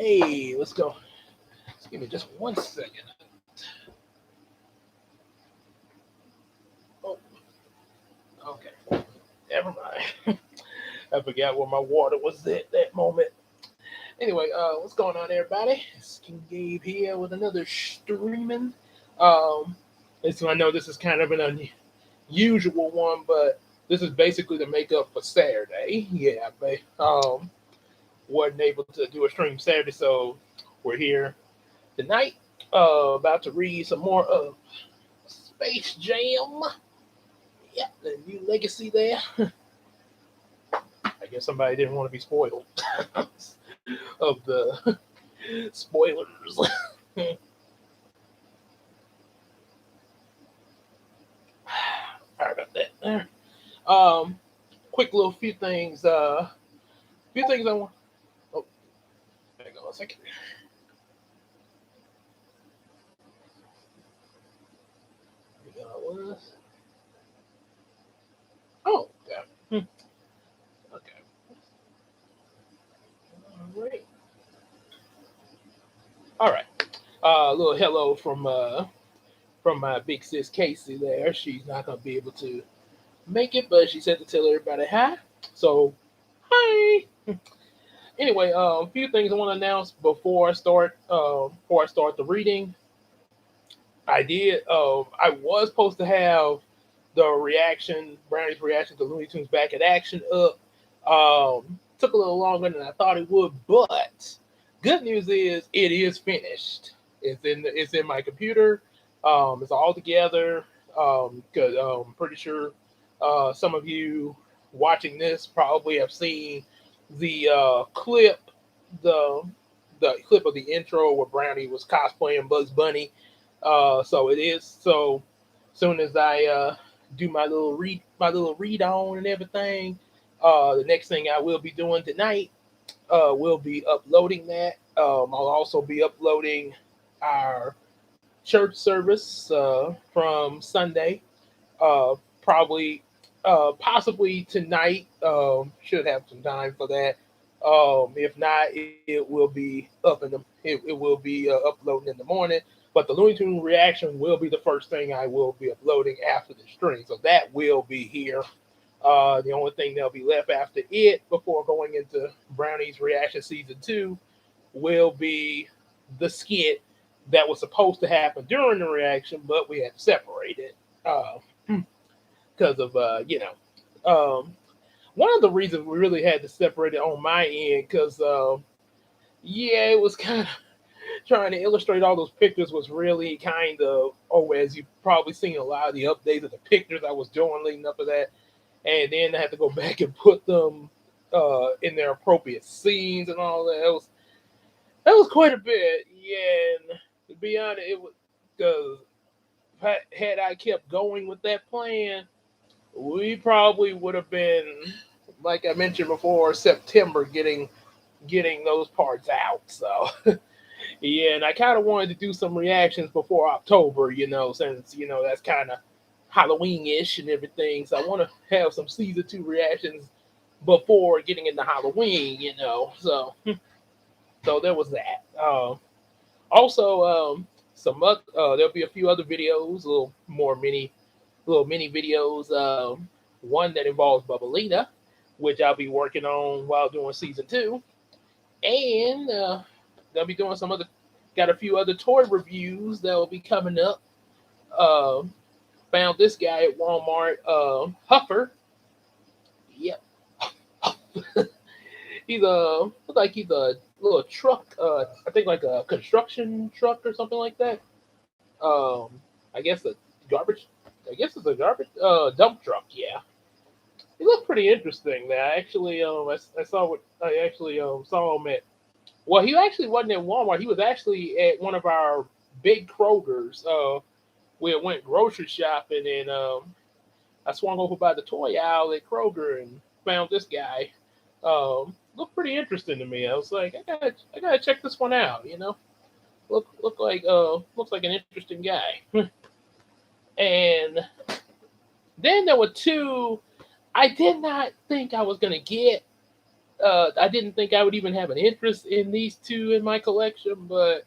Hey, let's go. Just give me just 1 second. Oh, okay. Never mind. I forgot where my water was at that moment. Anyway, what's going on, everybody? It's King Gabe here with another streaming. Um, so I know this is kind of an unusual one, but this is basically the makeup for Saturday. Yeah, but wasn't able to do a stream Saturday, so we're here tonight. About to read some more of Space Jam. Yeah, the new legacy there. I guess somebody didn't want to be spoiled of the spoilers. Sorry about that. There. Um, quick little few things. Few things I want. Oh, hang on a second. Was. Oh, yeah. Okay. All right. All right. A little hello from my big sis Casey there. She's not gonna be able to make it, but she said to tell everybody hi. So hi. Anyway, a few things I want to announce before I start. Before I start the reading, I did. I was supposed to have the reaction, Brownie's reaction to Looney Tunes Back in Action up. Took a little longer than I thought it would, but good news is it is finished. It's in my computer. It's all together. Cause I'm pretty sure some of you watching this probably have seen the the the clip of the intro where Brownie was cosplaying Bugs Bunny. So it is so soon as I do my little read on and everything. The next thing I will be doing tonight will be uploading that. I'll also be uploading our church service from Sunday. Probably, possibly tonight. Should have some time for that. If not, it will be up it will be uploading in the morning. But the Looney Tune reaction will be the first thing I will be uploading after the stream. So that will be here. The only thing that'll be left after it before going into Brownie's reaction season two will be the skit that was supposed to happen during the reaction, but we had to separate it because of one of the reasons we really had to separate it on my end because yeah, it was kind of trying to illustrate all those pictures was really kind of as you've probably seen a lot of the updates of the pictures I was doing leading up to that, and then I had to go back and put them in their appropriate scenes and all that. That was quite a bit, yeah. And to be honest, it was because had I kept going with that plan, we probably would have been, like I mentioned before, September getting those parts out. So yeah, and I kind of wanted to do some reactions before October, since that's kind of Halloween-ish and everything. So I want to have some season two reactions before getting into Halloween. So there was that. Also, there'll be a few other videos, little mini videos. One that involves Bubbalina, which I'll be working on while doing season two, and they'll be doing some other. Got a few other toy reviews that will be coming up. Uh, Found this guy at Walmart, Huffer. Yep, he's looks like he's a little truck. I think like a construction truck or something like that. I guess a garbage. I guess it's a garbage dump truck. Yeah, he looked pretty interesting. There, I actually I saw what I actually saw him at. Well, he actually wasn't at Walmart. He was actually at one of our big Krogers. We went grocery shopping, and I swung over by the toy aisle at Kroger and found this guy. Looked pretty interesting to me. I was like, I gotta check this one out. Looks like an interesting guy. And then there were two I did not think I was gonna get. I didn't think I would even have an interest in these two in my collection, but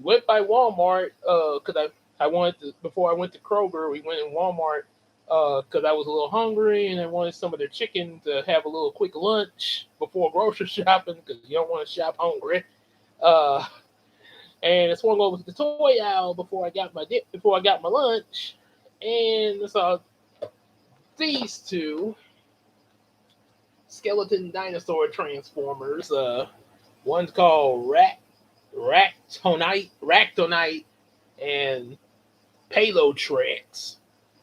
went by Walmart because I wanted to before I went to Kroger. We went in Walmart because I was a little hungry and I wanted some of their chicken to have a little quick lunch before grocery shopping because you don't want to shop hungry. Uh, and I swung over to the toy aisle before I got my lunch, and I saw these two skeleton dinosaur transformers. One's called Ractonite, and Palotrex.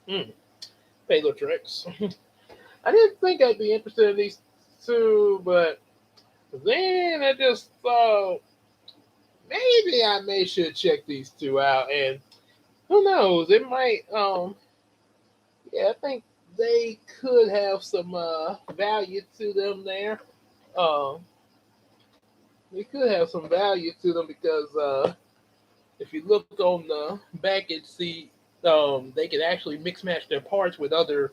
Hmm, Palotrex. I didn't think I'd be interested in these two, but then I just thought maybe I may should check these two out, and who knows, it might. Yeah, I think they could have some value to them there. Um, they could have some value to them because if you look on the back and see they can actually mix match their parts with other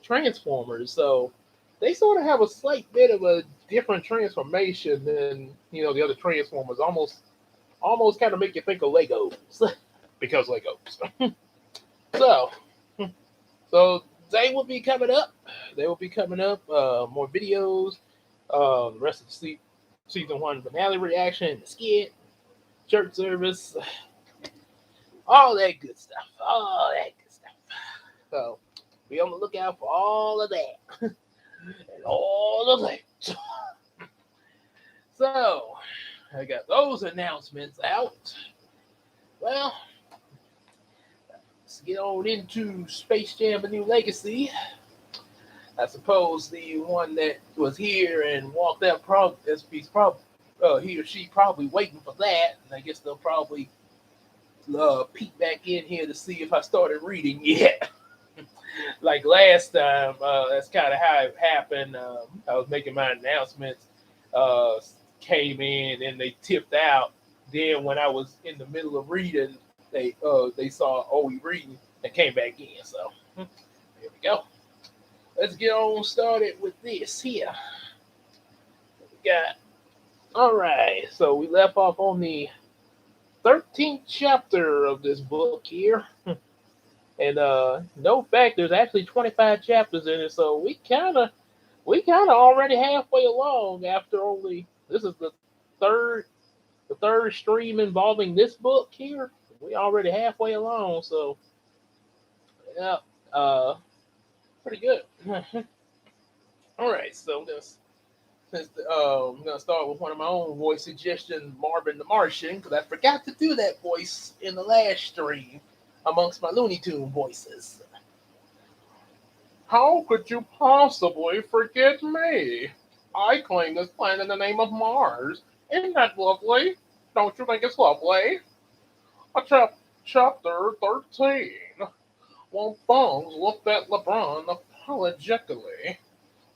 transformers. So they sort of have a slight bit of a different transformation than the other transformers. Almost kind of make you think of Legos because Legos. So so they will be coming up. They will be coming up. More videos. The rest of the season one finale reaction, the skit, church service, all that good stuff. All that good stuff. So be on the lookout for all of that and all of that. So I got those announcements out. Well, let's get on into Space Jam: A New Legacy. I suppose the one that was here and walked out, he or she probably waiting for that, and I guess they'll probably peek back in here to see if I started reading yet. Like last time, that's kind of how it happened. I was making my announcements, uh, came in and they tipped out. Then when I was in the middle of reading, they saw we reading and came back in. So here we go. Let's get on started with this here. We got all right. So we left off on the 13th chapter of this book here. And no fact, there's actually 25 chapters in it, so we kind of already halfway along after only this is third the third stream involving this book here. We already halfway along, so yeah, pretty good. All right, so I'm gonna start with one of my own voice suggestions, Marvin the Martian, because I forgot to do that voice in the last stream amongst my Looney Tune voices. How could you possibly forget me? I claim this planet in the name of Mars. Isn't that lovely? Don't you think it's lovely? Chapter 13. Well, Bugs looked at LeBron apologetically.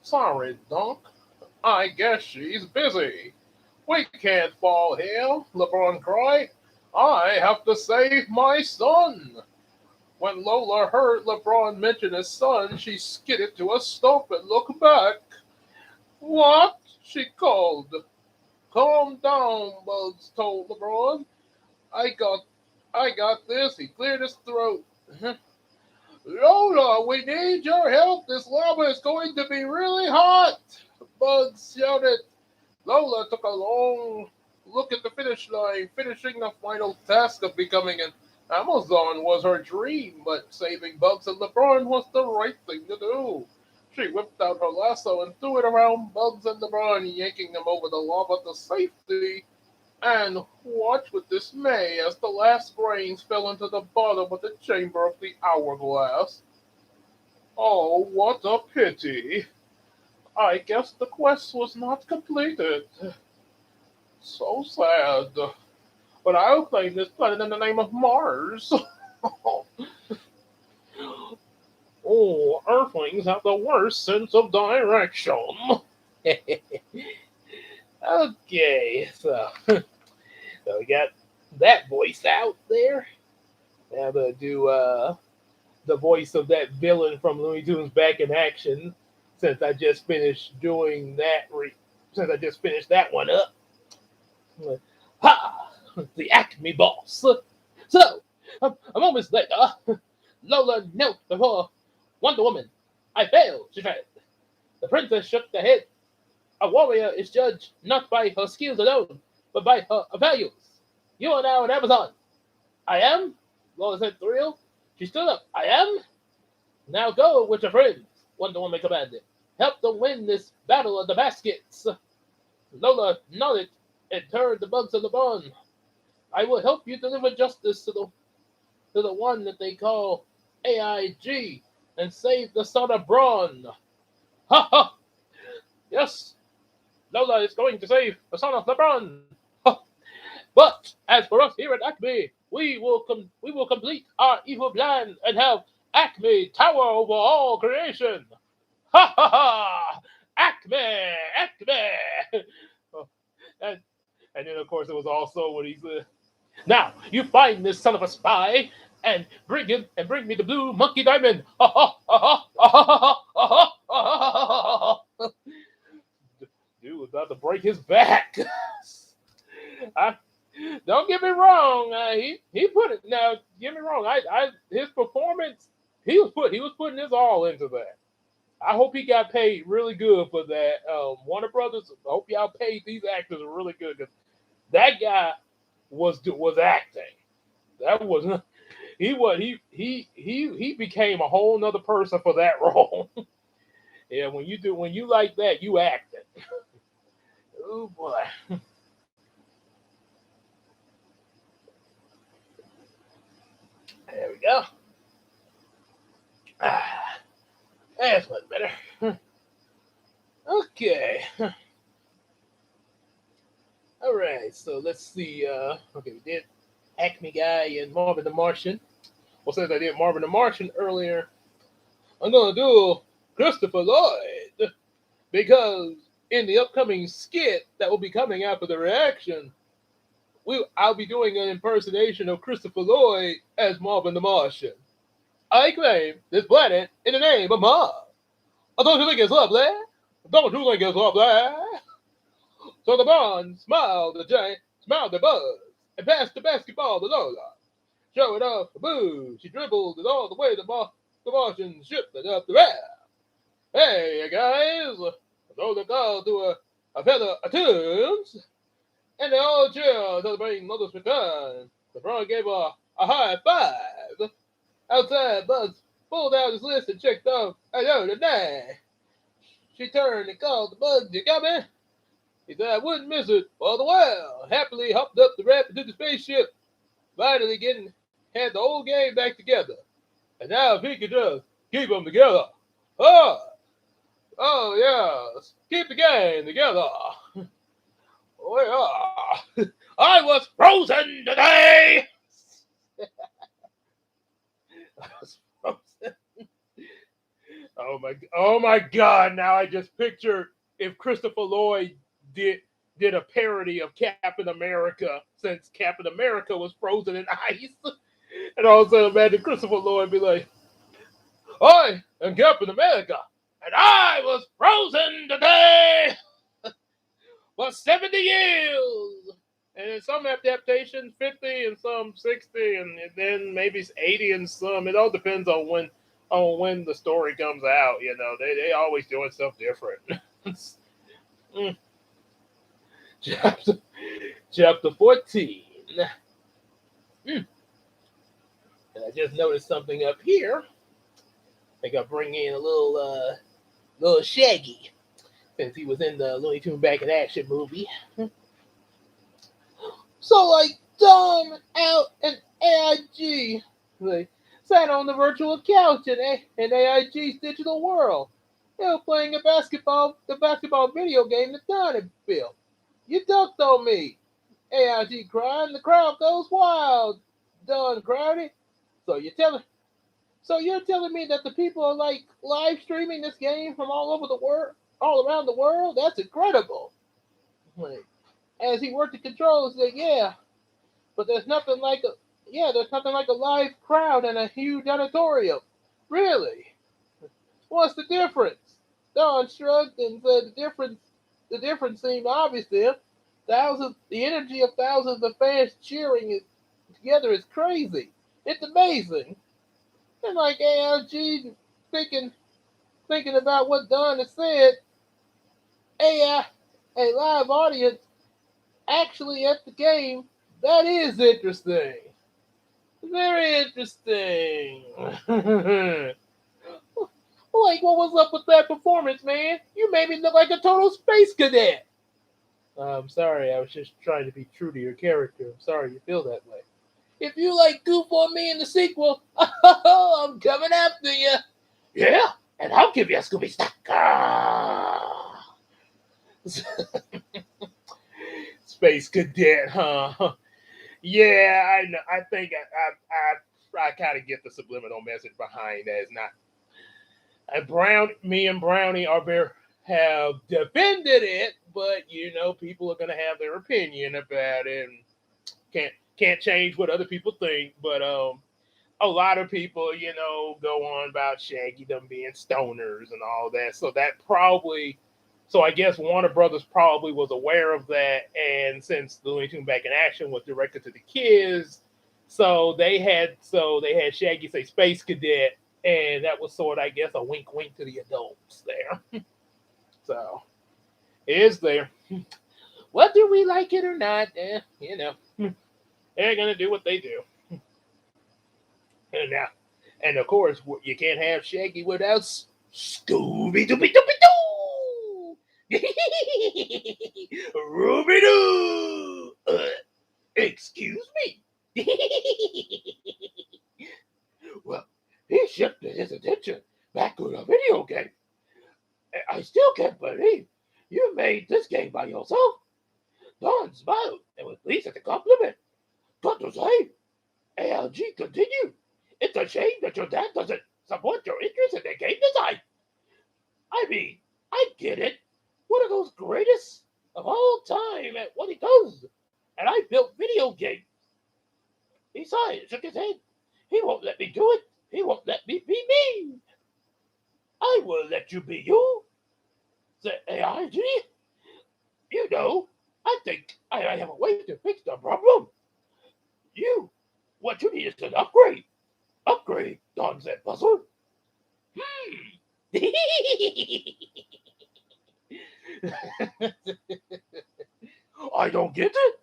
Sorry, Dunk. I guess she's busy. We can't fall here, LeBron cried. I have to save my son. When Lola heard LeBron mention his son, she skidded to a stop and looked back. What? She called. Calm down, Bugs told LeBron. I got I got this. He cleared his throat. Lola, we need your help. This lava is going to be really hot. Bugs shouted. Lola took a long look at the finish line. Finishing the final task of becoming an Amazon was her dream, but saving Bugs and LeBron was the right thing to do. She whipped out her lasso and threw it around Bugs and LeBron, yanking them over the lava to safety, and watched with dismay as the last grains fell into the bottom of the chamber of the hourglass. Oh, what a pity. I guess the quest was not completed. So sad. But I'll claim this planet in the name of Mars. Oh, Earthlings have the worst sense of direction. Okay, so we got that voice out there. Now to do the voice of that villain from Looney Tunes Back in Action, since I just finished doing that. Since I just finished that one up. Ha! The Acme boss. So, a moment later, Lola knelt before Wonder Woman. I failed, she said. The princess shook her head. A warrior is judged not by her skills alone, but by her values. You are now an Amazon. I am? Lola said, thrilled. She stood up. I am? Now go with your friends, Wonder Woman commanded. Help them win this battle of the baskets. Lola nodded and turned the bugs of the barn. I will help you deliver justice to the one that they call AIG and save the son of Brawn. Ha ha! Yes, Lola is going to save the son of LeBron. But as for us here at Acme, we will complete our evil plan and have Acme tower over all creation. Ha ha ha! Acme, Acme. and and then of course it was also when he said, "Now you find this son of a spy and bring me the blue monkey diamond." Ha ha ha ha ha ha ha. Dude was about to break his back. I, don't get me wrong. He put it. Now get me wrong. His performance. He was putting his all into that. I hope he got paid really good for that. Warner Brothers. I hope y'all paid these actors really good because that guy was acting. That was he became a whole nother person for that role. Yeah, when you like that, you acting. Oh boy. There we go. Ah, that's much better. Okay. All right. So let's see. Okay, we did Acme Guy and Marvin the Martian. Well, since I did Marvin the Martian earlier, I'm gonna do Christopher Lloyd because in the upcoming skit that will be coming after the reaction, I'll be doing an impersonation of Christopher Lloyd as Marvin the Martian. I claim this planet in the name of Mars. Don't you think it's lovely? Don't you think it's lovely? So the Bond smiled at Jane, smiled at Buzz, and passed the basketball to Lola. Sure enough, boo, she dribbled it all the way to the Martian ship that up the ramp. Hey, you guys! Lola called to a feather of tunes, and they all cheered celebrating Mother's return. The Bron gave her a high five. Outside, Buzz pulled out his list and checked off hello tonight. She turned and called the Buzz, you coming? He said, I wouldn't miss it for the world. Happily hopped up the ramp into the spaceship, finally had the whole game back together. And now if he could just keep them together. Oh, oh yes, keep the game together. Oh yeah, I was frozen today. I was frozen. Oh my God! Now I just picture if Christopher Lloyd did a parody of Captain America, since Captain America was frozen in ice, and all of a sudden imagine Christopher Lloyd be like, "I am Captain America, and I was frozen today for 70 years." And in some adaptations, 50, and some 60, and then maybe 80, and some. It all depends on when the story comes out. You know, they always doing stuff different. Mm. chapter chapter 14. Mm. And I just noticed something up here. I think I'll bring in a little Shaggy since he was in the Looney Tunes Back in Action movie. So like Dom, Out, and AIG, they sat on the virtual couch in AIG's digital world. They were playing the basketball video game that Don had built. You dunked on me, AIG cried, and the crowd goes wild. Don crowded. So you're telling me that the people are like live streaming this game from all over the world, all around the world? That's incredible. Like, as he worked the controls, he said, "Yeah, but there's nothing like a live crowd and a huge auditorium. Really? What's the difference?" Don shrugged and said the difference seemed obvious to him. The energy of thousands of fans cheering it together is crazy. It's amazing. And like ALG thinking thinking about what Don has said, a live audience actually at the game, that is interesting. Very interesting. Like, what was up with that performance, man? You made me look like a total space cadet. I'm sorry, I was just trying to be true to your character. I'm sorry you feel that way. If you like goof on me in the sequel, I'm coming after you. Yeah, and I'll give you a Scooby snack. Space cadet, huh? Yeah, I know. I think I kind of get the subliminal message behind that. It's not. And me and Brownie have defended it, but people are gonna have their opinion about it, and can't change what other people think. But a lot of people, go on about Shaggy them being stoners and all that. So I guess Warner Brothers probably was aware of that, and since the Looney Tunes Back in Action was directed to the kids, so they had Shaggy say Space Cadet, and that was sort of, I guess, a wink wink to the adults there. So it is there. Whether we like it or not, they're gonna do what they do. And now, and of course, you can't have Shaggy without Scooby Dooby Dooby Doo. Ruby Doo. Excuse me. Well, he shifted his attention back to the video game. I still can't believe you made this game by yourself. Don smiled and was pleased at the compliment. Got to say, ALG continued. It's a shame that your dad doesn't support your interest in the game design. I mean, I get it. One of those greatest of all time at what he does. And I built video games. He sighed and shook his head. He won't let me do it. He won't let me be me. I will let you be you, said AIG. You know, I think I have a way to fix the problem. What you need is an upgrade. Upgrade, Don said, puzzled. Hmm. I don't get it.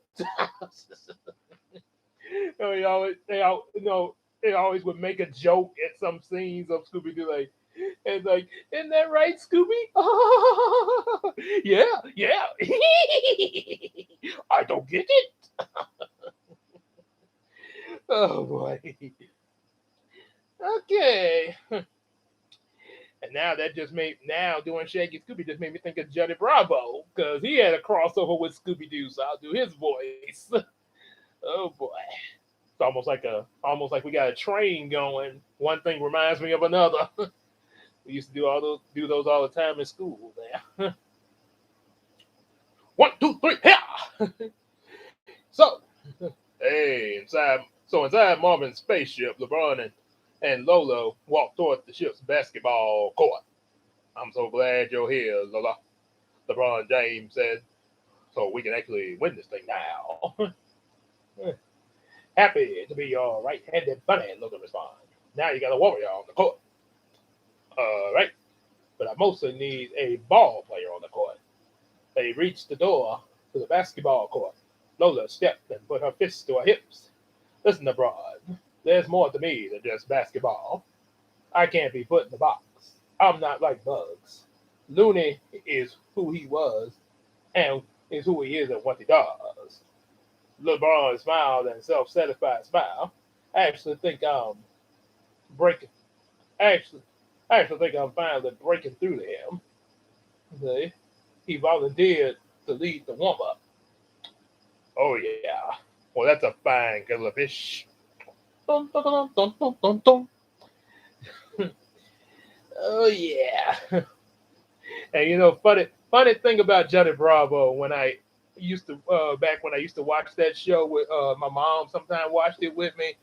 They always would make a joke at some scenes of Scooby Doo, like, and like, isn't that right, Scooby? Yeah, yeah. I don't get it. Oh boy. Okay. And now doing Shaggy Scooby just made me think of Johnny Bravo because he had a crossover with Scooby Doo, so I'll do his voice. Oh boy. It's almost like we got a train going. One thing reminds me of another. We used to do those all the time in school there. One, two, three, yeah. So inside Marvin's spaceship, LeBron and Lolo walked toward the ship's basketball court. I'm so glad you're here, Lola, LeBron James said. So we can actually win this thing now. Happy to be your right-handed bunny, Logan responded. Now you got a warrior on the court. All right, but I mostly need a ball player on the court. They reached the door to the basketball court. Lola stepped and put her fists to her hips. Listen, abroad, there's more to me than just basketball. I can't be put in the box. I'm not like Bugs. Looney is who he was and is who he is and what he does. LeBron smiled and self-satisfied smile. I actually think I'm breaking. Actually, I actually think I'm finally breaking through to him. See? He volunteered to lead the warm-up. Oh yeah. Well, that's a fine kettle of fish. Dun, dun, dun, dun, dun, dun, dun. Oh yeah. And funny thing about Johnny Bravo when I used to back when I used to watch that show with my mom. Sometimes watched it with me.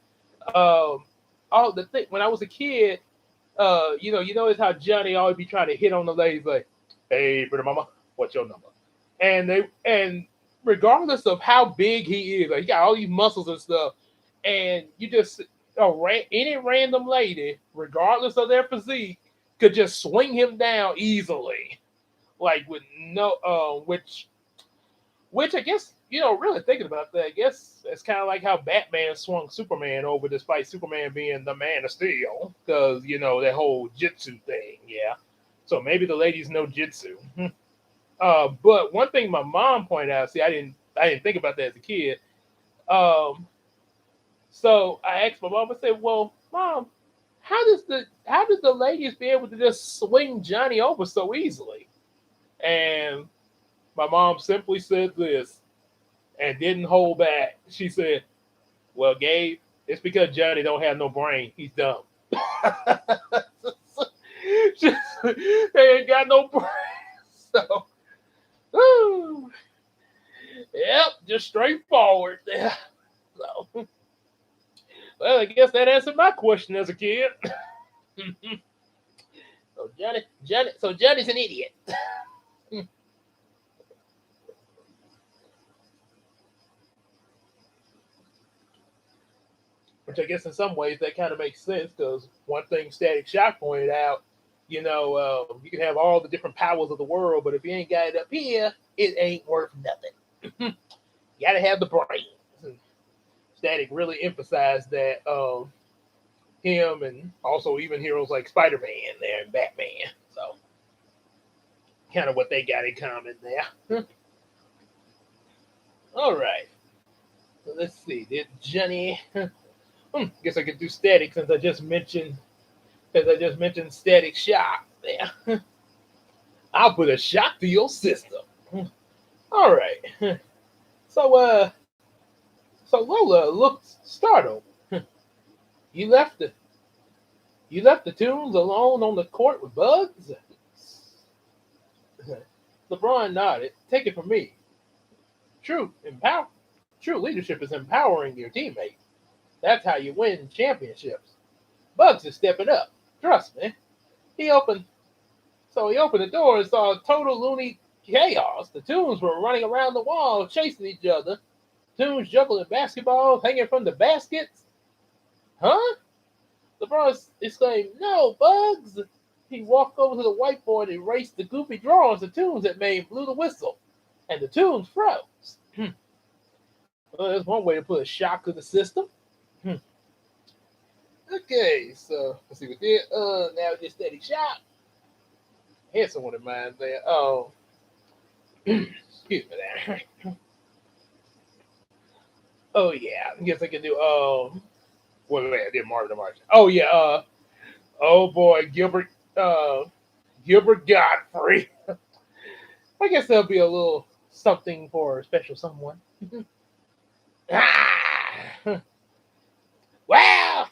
Um, all the thing when I was a kid, You notice how Johnny always be trying to hit on the ladies like, "Hey, pretty mama, what's your number?" And regardless of how big he is, like he got all these muscles and stuff, and you just any random lady, regardless of their physique, could just swing him down easily, like with no, which I guess really thinking about that, I guess it's kind of like how Batman swung Superman over, despite Superman being the Man of Steel, because that whole jitsu thing. Yeah, so maybe the ladies know jitsu. But one thing my mom pointed out, see, I didn't think about that as a kid. Um, so I asked my mom. I said, "Well, mom, how did the ladies be able to just swing Johnny over so easily?" And my mom simply said this and didn't hold back. She said, "Well, Gabe, it's because Johnny don't have no brain. He's dumb. They ain't got no brain." So, woo, yep, just straightforward there. So, well, I guess that answered my question as a kid. So Johnny's an idiot. Which I guess in some ways that kind of makes sense because one thing Static Shock pointed out, you can have all the different powers of the world, but if you ain't got it up here, it ain't worth nothing. You got to have the brains. And Static really emphasized that him and also even heroes like Spider Man there and Batman. So kind of what they got in common there. All right. So let's see. Did Johnny? Guess I could do Static since I just mentioned Static Shock there. I'll put a shock to your system. All right. So so Lola looked startled. You left the you left the tunes alone on the court with Bugs? LeBron nodded. Take it from me. True empower true leadership is empowering your teammates. That's how you win championships. Bugs is stepping up. Trust me. He opened he opened the door and saw total loony chaos. The tunes were running around the wall, chasing each other. Tunes juggling basketballs, hanging from the baskets. Huh? LeBron exclaimed, "No, Bugs!" He walked over to the whiteboard and erased the goofy drawings the tunes had made, blew the whistle, and the tunes froze. Well, that's one way to put a shock to the system. Okay, so let's see what did. Now just steady shock. Here's someone in mind there. Oh, excuse me there. Oh yeah, I guess I can do. Wait, I did Marvin the Martian. Oh yeah. Oh boy, Gilbert Godfrey. I guess that'll be a little something for a special someone. Ah, well,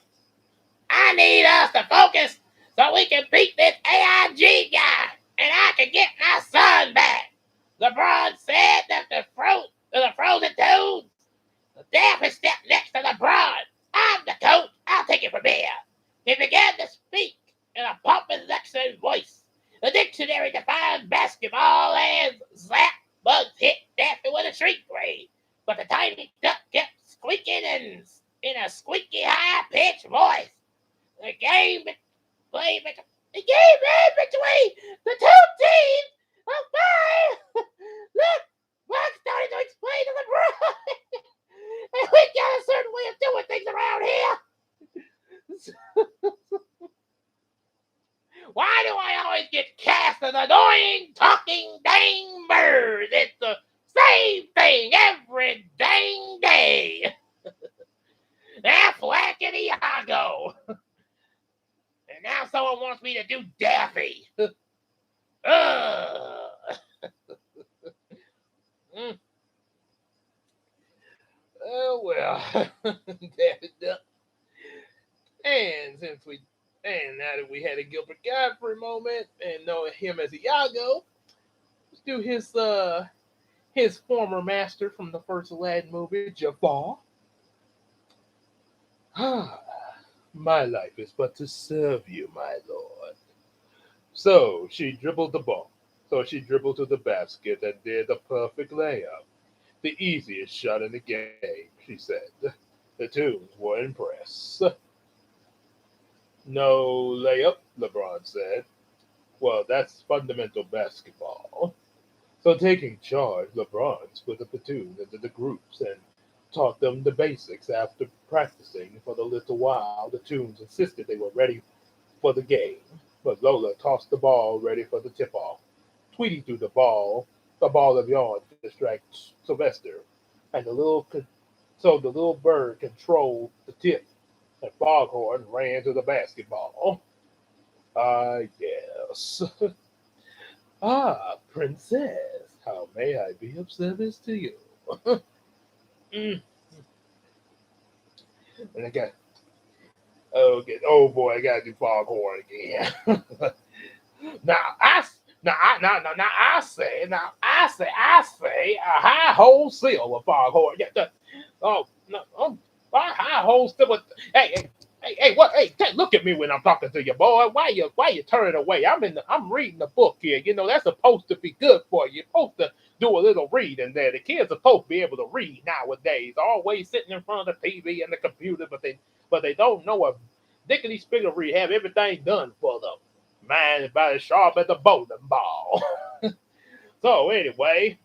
I need us to focus so we can beat this AIG guy, and I can get my son back. LeBron said that the frozen dudes. The Daffy stepped next to LeBron. I'm the coach. I'll take it from here. He began to speak in a pompous Texan voice. The dictionary defines basketball as slap. Bugs hit Daffy with a shriek ray, but the tiny duck kept squeaking in a squeaky high-pitched voice. The game played the game ran between the two teams of five. Look, Bugs started to explain to LeBron. And we got a certain way of doing things around here. Why do I always get cast as annoying talking dang bird? It's the same thing every dang day. Affleck and Iago. And now someone wants me to do Daffy. Mm. Oh well. Daffy Duck. And now that we had a Gilbert Godfrey moment and knowing him as Iago, let's do his former master from the first Aladdin movie, Jafar. My life is but to serve you, my lord. So she dribbled the ball. So she dribbled to the basket and did the perfect layup. The easiest shot in the game, she said. The Toons were impressed. No layup, LeBron said. Well, that's fundamental basketball. So, taking charge, LeBron split the platoon into the groups and taught them the basics. After practicing for a little while, the Toons insisted they were ready for the game. But Lola tossed the ball ready for the tip off. Tweety threw the ball of yarn to distract Sylvester, and so the little bird controlled the tip, and Foghorn ran to the basketball. Ah, yes. Ah, princess, how may I be of service to you? Mm, and I got, oh boy, I gotta do Foghorn again. now I, I say, a high wholesale of Foghorn. Yeah, oh no, a high wholesale. What? Hey, look at me when I'm talking to you, boy. Why you turning away? I'm reading the book here. You know that's supposed to be good for you. You're supposed to do a little reading there. The kids are supposed to be able to read nowadays. Always sitting in front of the TV and the computer, but they don't know a dickety spiggery have everything done for them. Man, about as sharp as a bowling ball. So anyway,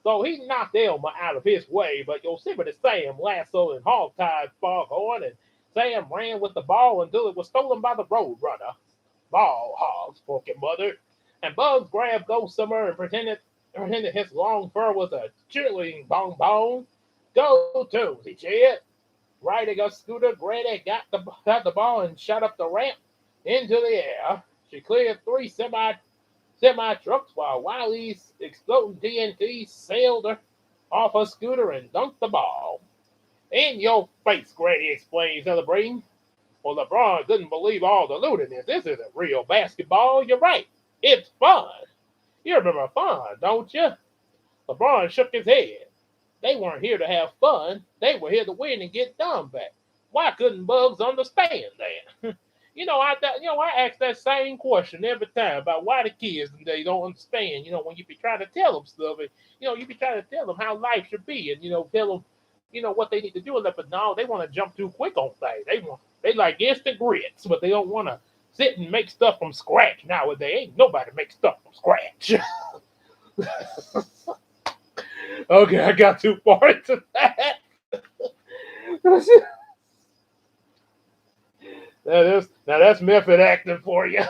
so he knocked Elmer out of his way, but Yosemite Sam lassoed and hog-tied Foghorn, and Sam ran with the ball until it was stolen by the Roadrunner. Ball hogs, Forky muttered, and Bugs grabbed Gossamer and pretended his long fur was a cheerleading bonbon. Go to, he cheered. Riding a scooter, Granny got the ball and shot up the ramp into the air. She cleared three semi trucks while Wiley's exploding TNT sailed her off her scooter and dunked the ball. In your face, Granny explained, celebrating. Well, LeBron couldn't believe all the loot in this. This isn't real basketball. You're right. It's fun. You remember fun, don't you? LeBron shook his head. They weren't here to have fun. They were here to win and get Dunn back. Why couldn't Bugs understand that? I ask that same question every time about why the kids they don't understand. When you be trying to tell them stuff, and you be trying to tell them how life should be, and tell them, what they need to do. But no, they want to jump too quick on things. They like instant grits, but they don't want to sit and make stuff from scratch nowadays. Ain't nobody make stuff from scratch. Okay, I got too far into that. Now that's method acting for you.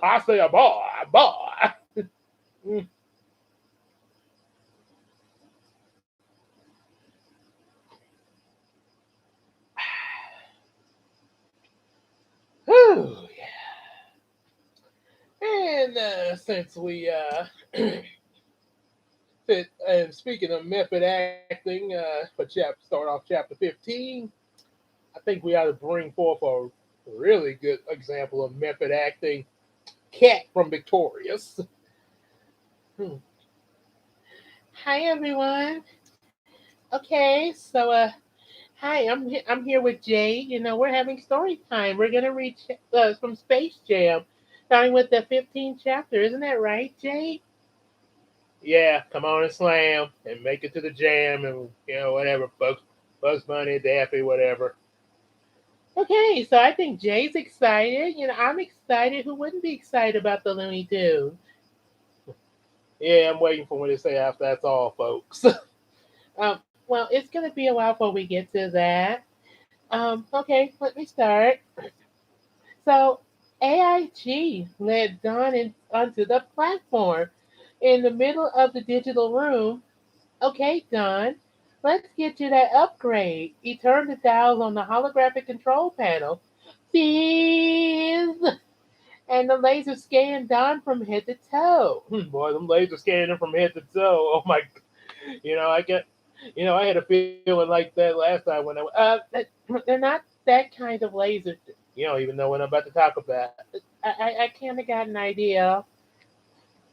I say a boy. Mm. Whew, yeah. And since we and speaking of method acting, start off chapter 15, I think we ought to bring forth a really good example of method acting. Cat from Victorious. Hmm. Hi everyone. Okay, so hi, I'm here with Jay. We're having story time. We're gonna read from Space Jam, starting with the 15th chapter. Isn't that right, Jay? Yeah, come on and slam and make it to the jam and whatever. Bugs Bunny, Daffy, whatever. Okay, so I think Jay's excited. I'm excited. Who wouldn't be excited about the Looney Tunes? Yeah, I'm waiting for what they say after that's all, folks. Well, it's going to be a while before we get to that. Okay, let me start. So, AIG led Don onto the platform in the middle of the digital room. Okay, Don, let's get you that upgrade. He turned the dials on the holographic control panel. Fizz! And the laser scanned Don from head to toe. Boy, them lasers scanning him from head to toe. Oh my! I get. I had a feeling like that last time when they're not that kind of laser. You don't even know what I'm about to talk about. I kind of got an idea.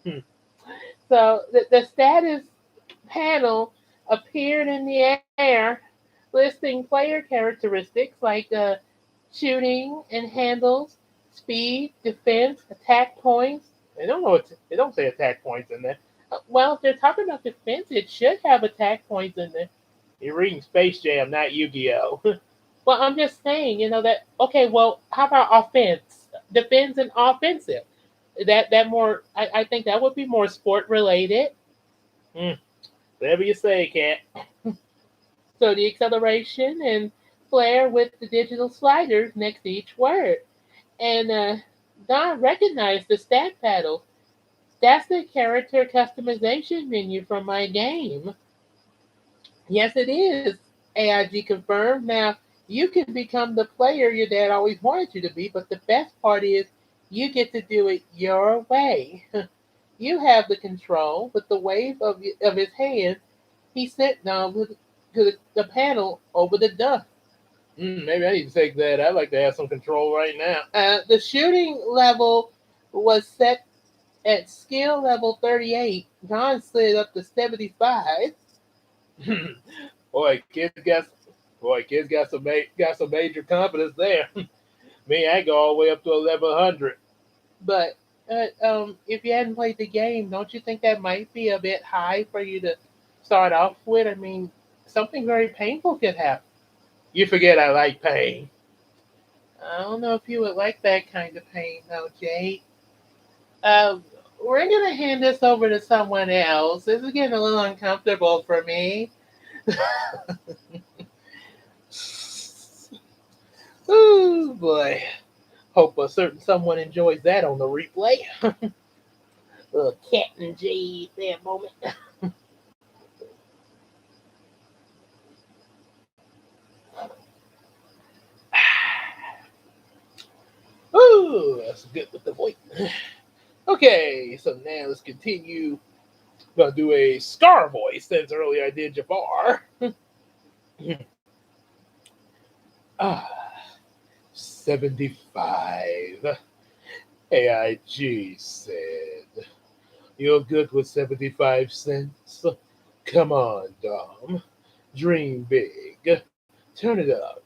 Hmm. So the status panel appeared in the air. listing player characteristics like shooting and handles, speed, defense, attack points. They don't say attack points in there. Well, if they're talking about defense, it should have attack points in there. You're reading Space Jam, not Yu-Gi-Oh. Well, I'm just saying, that. Okay, well, how about offense, defense, and offensive? That more. I think that would be more sport related. Mm, whatever you say, Cat. So the acceleration and flair with the digital sliders next to each word. And Don recognized the stat paddle. That's the character customization menu from my game. Yes, it is. AIG confirmed. Now, you can become the player your dad always wanted you to be, but the best part is you get to do it your way. You have the control. With the wave of his hand, he sent down to the panel over the duck. Maybe I need to take that. I'd like to have some control right now. The shooting level was set at skill level 38. John slid up to 75. boy, kids got kids got some major confidence there. Me, I go all the way up to 1100. But if you hadn't played the game, don't you think that might be a bit high for you to start off with? I mean, something very painful could happen. You forget I like pain. I don't know if you would like that kind of pain, though, Jade. Uh, we're gonna hand this over to someone else. This is getting a little uncomfortable for me. Oh boy. Hope a certain someone enjoys that on the replay. Little cat and Jade there moment. Ooh, that's good with the voice. Okay, so now let's continue. I'm gonna do a Scar voice since earlier I did Jafar. ah, 75. AIG said. You're good with 75 cents? Come on, Dom. Dream big. Turn it up.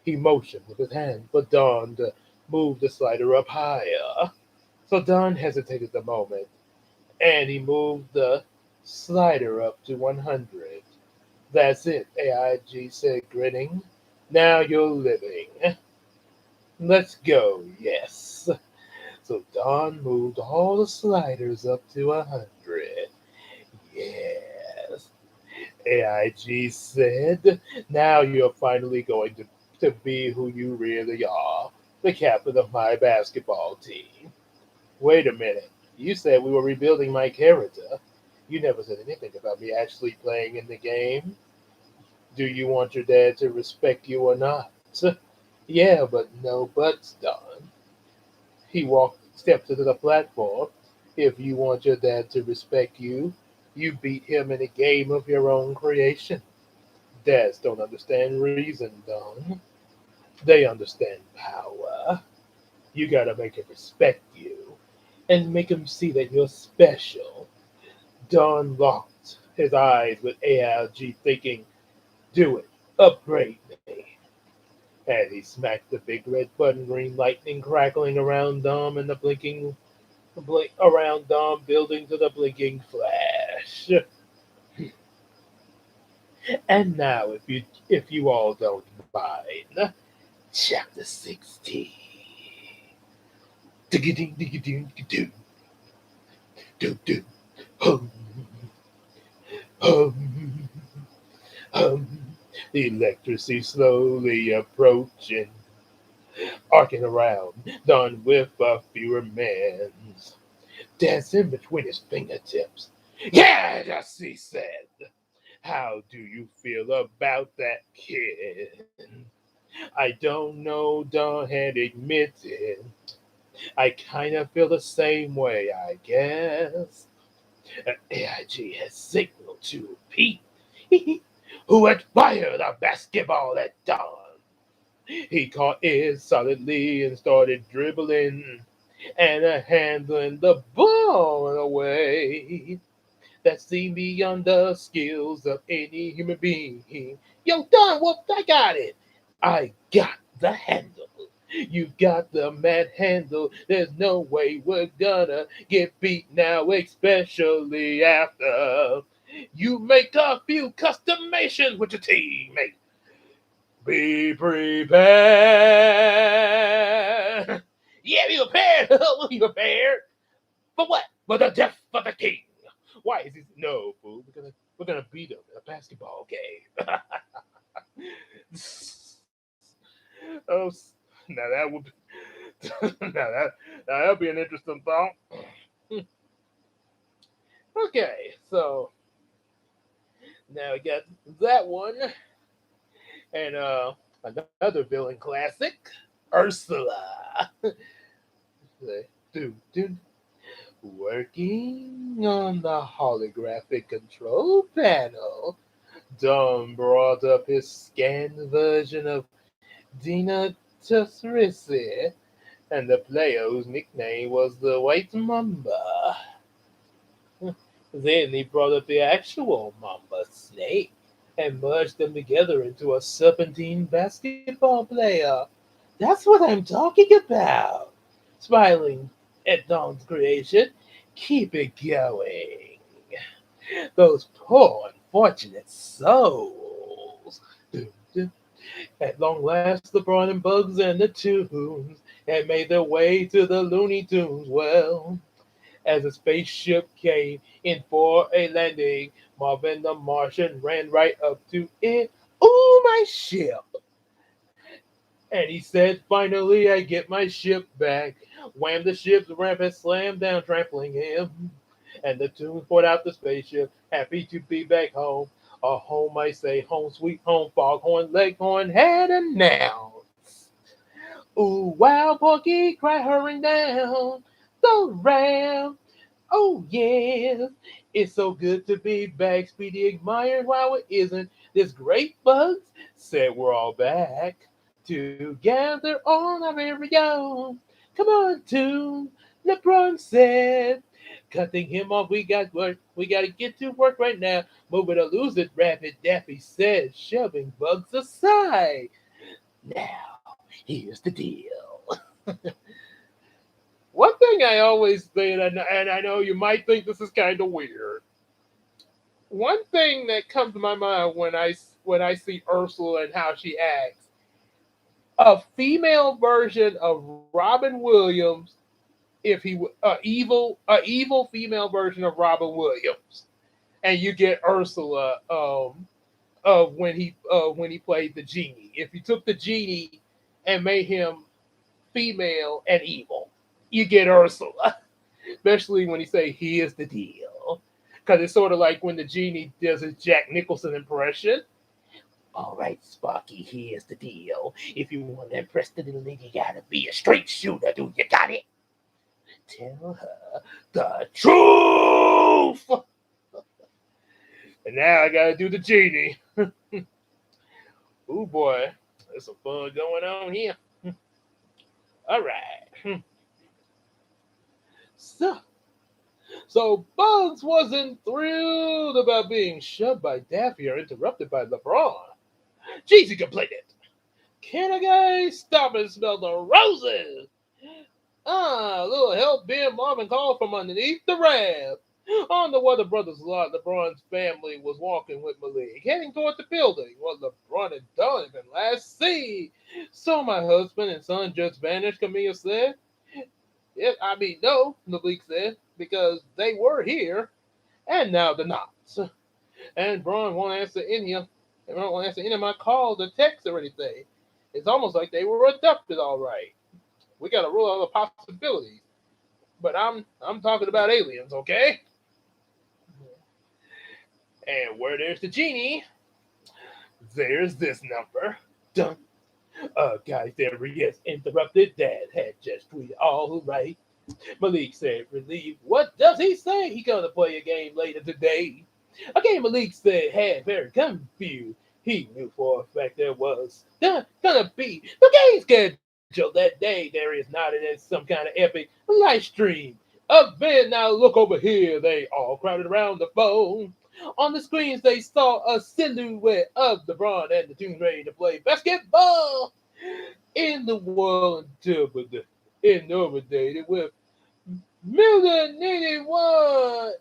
He motioned with his hand for Don to move the slider up higher. So Don hesitated a moment, and he moved the slider up to 100. That's it, AIG said, grinning. Now you're living. Let's go, yes. So Don moved all the sliders up to 100. Yes. AIG said, now you're finally going to be who you really are, the captain of my basketball team. Wait a minute. You said we were rebuilding my character. You never said anything about me actually playing in the game. Do you want your dad to respect you or not? Yeah, but no buts, Don. He stepped to the platform. If you want your dad to respect you, you beat him in a game of your own creation. Dads don't understand reason, Don. They understand power. You gotta make him respect you and make him see that you're special. Don locked his eyes with ALG, thinking, do it, upgrade me. And he smacked the big red button, green lightning crackling around Dom and the blinking around Dom, building to the blinking flash. And now, if you all don't mind, chapter 16. Digga-ding, digga-ding, digga-doo, doo-doo, hum, hum, hum. The electricity slowly approaching, arcing around, done with a few remains, dancing between his fingertips. Yes, he said. How do you feel about that kid? I don't know, Don had admitted. I kind of feel the same way, I guess. AIG has signaled to Pete, who had fired a basketball at Don. He caught it solidly and started dribbling and handling the ball in a way that seem beyond the skills of any human being. Yo, Don, whoop, I got it. I got the handle. You got the mad handle. There's no way we're gonna get beat now, especially after you make a few customations with your teammate. Be prepared. Yeah, be prepared. We'll be prepared. For what? For the death of the king. Why is this? No, fool. We're gonna beat him in a basketball game. Oh, now that would now that'll be an interesting thought. Okay, so now we got that one, and another villain classic, Ursula. Dude, working on the holographic control panel. Dom brought up his scanned version of Dina Tusrisi, and the player whose nickname was the White Mamba. Then he brought up the actual Mamba snake and merged them together into a serpentine basketball player. That's what I'm talking about. Smiling at Dom's creation. Keep it going. Those poor unfortunate souls. At long last, LeBron and Bugs and the Tunes had made their way to the Looney Tunes. Well, as a spaceship came in for a landing, Marvin the Martian ran right up to it. Ooh, my ship! And he said, finally, I get my ship back. Wham, the ship's ramp had slammed down, trampling him. And the Tunes poured out the spaceship, happy to be back home. A home, I say, home sweet home, foghorn, leghorn had announced. Ooh, wow, Porky cried, hurrying down the ramp. Oh, yeah, it's so good to be back. Speedy admired, wow, it isn't this great, Bugs? Said we're all back together on our very own. Come on, Tune, LeBron said. Cutting him off, we got work. We got to get to work right now. Move it or lose it, Rapid Daffy said, shoving Bugs aside. Now, here's the deal. One thing I always say, and I know you might think this is kind of weird. One thing that comes to my mind when I see Ursula and how she acts, a female version of Robin Williams, if he a evil female version of Robin Williams, and you get Ursula when he played the genie. If you took the genie and made him female and evil, you get Ursula. Especially when he say here's the deal, because it's sort of like when the genie does his Jack Nicholson impression. All right, Sparky, here's the deal. If you want to impress the little lady, you gotta be a straight shooter, dude. You got it? Tell her the truth. And now I gotta do the genie. Ooh boy, there's some fun going on here. All right. So, so Bugs wasn't thrilled about being shoved by Daffy or interrupted by LeBron. Jeez, he complained. Can a guy stop and smell the roses? Ah, a little help being Marvin called from underneath the ramp. On the Weather Brothers lot, LeBron's family was walking with Malik, heading toward the building. What LeBron had done had been last seen. So my husband and son just vanished, Camilla said. Yes, I mean, no, Malik said, because they were here, and now they're not. And Braun won't answer any of my calls or texts or anything. It's almost like they were adopted, all right. We got to rule out the possibilities. But I'm talking about aliens, okay? And where there's the genie, there's this number. Done. Guys, there he is. Interrupted. Dad had just tweeted. All right. Malik said, relieved. What does he say? He gonna play a game later today. A game Malik said had very confused. He knew for a fact there was gonna be the game scheduled that day. There is not in some kind of epic live stream. Up then, now look over here. They all crowded around the phone. On the screens, they saw a silhouette of LeBron and the team ready to play basketball in the world intimidated with million one.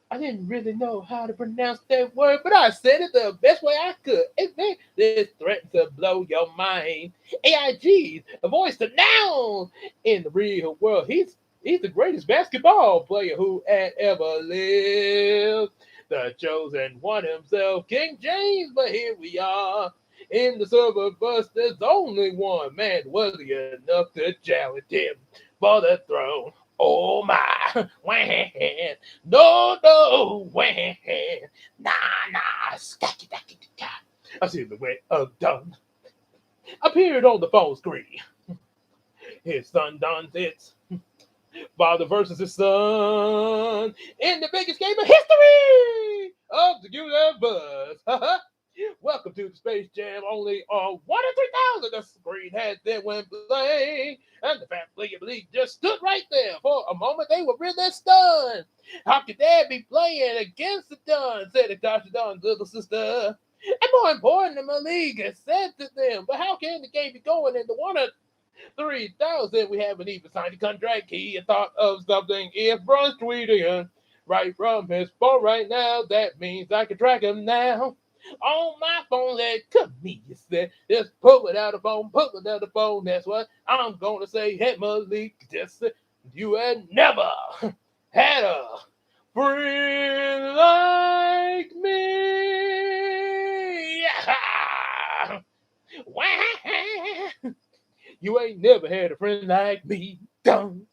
I didn't really know how to pronounce that word, but I said it the best way I could. It made this threatened to blow your mind. AIG's a voice to noun in the real world. He's the greatest basketball player who had ever lived. The chosen one himself, King James, but here we are. In the server bus, there's only one man worthy enough to challenge him for the throne. Oh my, wham, no, wham, nah, nah, skaki, daki, daka. I see the way of done appeared on the phone screen. His son done it. Father versus his son in the biggest game of history of the universe. Welcome to the Space Jam, only on 1 in 3,000. The screen had them when playing, and the family of League just stood right there. For a moment, they were really stunned. How could they be playing against the Duns? Said Natasha Dunn's little sister. And more important, the Maliga said to them, but how can the game be going in the 3,000? We haven't even signed a contract. He thought of something. If Bron's tweeting right from his phone right now, that means I can track him now. On my phone, let come me. Said, just pull it out of the phone, pull it out of the phone. That's what I'm going to say. Hey, Malik, just you had never had a friend like me. You ain't never had a friend like me. Dumb.